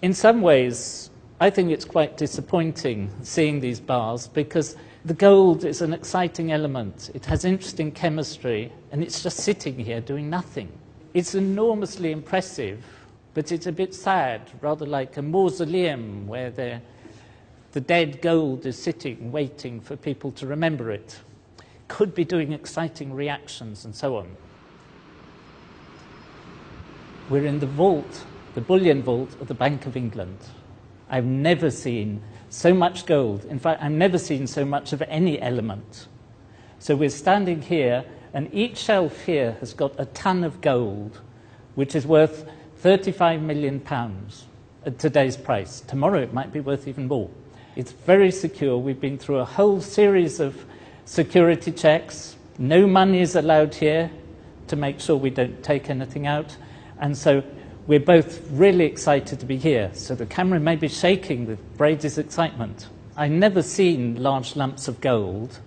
In some ways, I think it's quite disappointing seeing these bars because the gold is an exciting element. It has interesting chemistry, and it's just sitting here doing nothing. It's enormously impressive, but it's a bit sad, rather like a mausoleum where the dead gold is sitting, waiting for people to remember it. Could be doing exciting reactions and so on. We're in the vault, the bullion vault of the Bank of England. I've never seen so much gold. In fact, I've never seen so much of any element. So we're standing here, and each shelf here has got a ton of gold, which is worth £35 million at today's price. Tomorrow it might be worth even more. It's very secure. We've been through a whole series of security checks. No money is allowed here to make sure we don't take anything out. And so we're both really excited to be here. So the camera may be shaking with Brady's excitement. I've never seen large lumps of gold,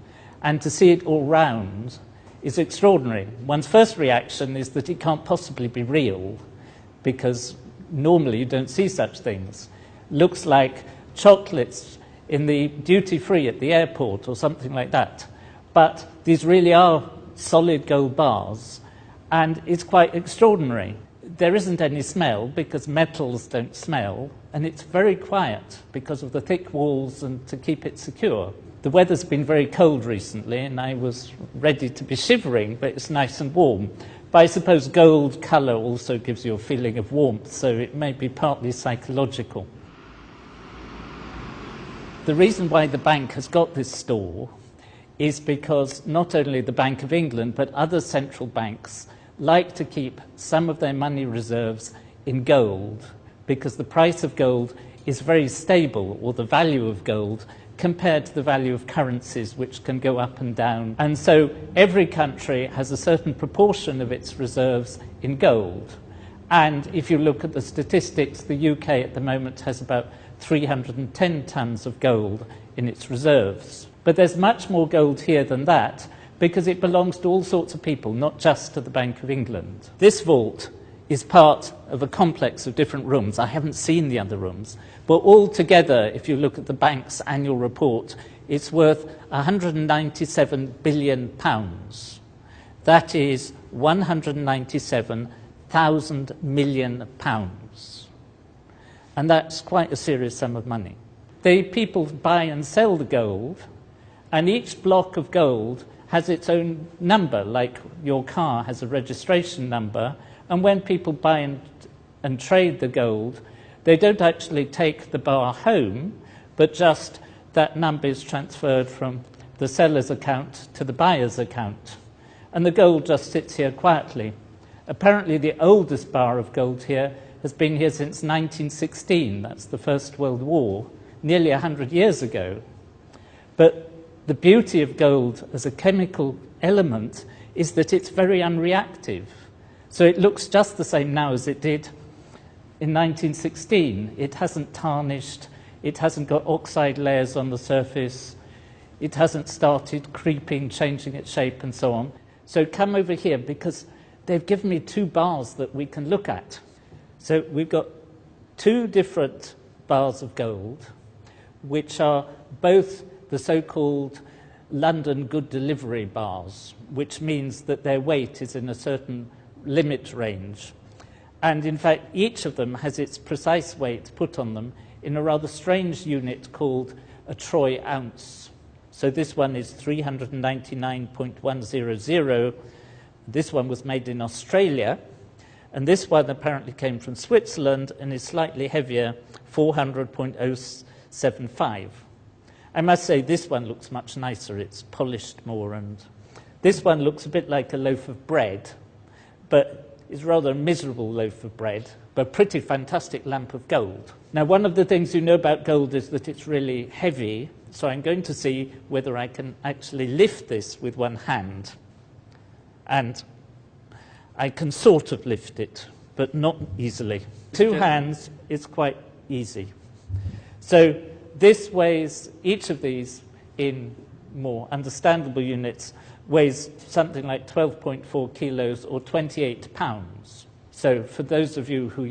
and to see it all round is extraordinary. One's first reaction is that it can't possibly be real, because normally you don't see such things. Looks like chocolates in the duty-free at the airport or something like that. But these really are solid gold bars, and it's quite extraordinary. There isn't any smell because metals don't smell, and it's very quiet because of the thick walls and to keep it secure. The weather's been very cold recently, and I was ready to be shivering, but it's nice and warm. But I suppose gold colour also gives you a feeling of warmth, so it may be partly psychological. The reason why the bank has got this store is because not only the Bank of England, but other central banks like to keep some of their money reserves in gold, because the price of gold is very stable, or the value of gold, compared to the value of currencies, which can go up and down. And so every country has a certain proportion of its reserves in gold. And if you look at the statistics, the UK at the moment has about 310 tons of gold in its reserves. But there's much more gold here than that, because it belongs to all sorts of people, not just to the Bank of England. This vault is part of a complex of different rooms. I haven't seen the other rooms, but all together, if you look at the bank's annual report, it's worth £197 billion. That is £197,000 million. And that's quite a serious sum of money. The people buy and sell the gold, and each block of gold has its own number, like your car has a registration number. And when people buy and trade the gold, they don't actually take the bar home, but just that number is transferred from the seller's account to the buyer's account. And the gold just sits here quietly. Apparently the oldest bar of gold here has been here since 1916. That's the First World War, nearly 100 years ago. But the beauty of gold as a chemical element is that it's very unreactive. So it looks just the same now as it did in 1916. It hasn't tarnished, it hasn't got oxide layers on the surface, it hasn't started creeping, changing its shape and so on. So come over here, because they've given me two bars that we can look at. So we've got two different bars of gold, which are both the so-called London Good Delivery bars, which means that their weight is in a certain limit range. And in fact, each of them has its precise weight put on them in a rather strange unit called a troy ounce. So this one is 399.100. This one was made in Australia, and this one apparently came from Switzerland and is slightly heavier, 400.075. I must say this one looks much nicer. It's polished more, and this one looks a bit like a loaf of bread, but it's rather a miserable loaf of bread, but a pretty fantastic lump of gold. Now, one of the things you know about gold is that it's really heavy, so I'm going to see whether I can actually lift this with one hand. And I can sort of lift it, but not easily. Two hands is quite easy. So this weighs, each of these in more understandable units, weighs something like 12.4 kilos or 28 pounds. So for those of you who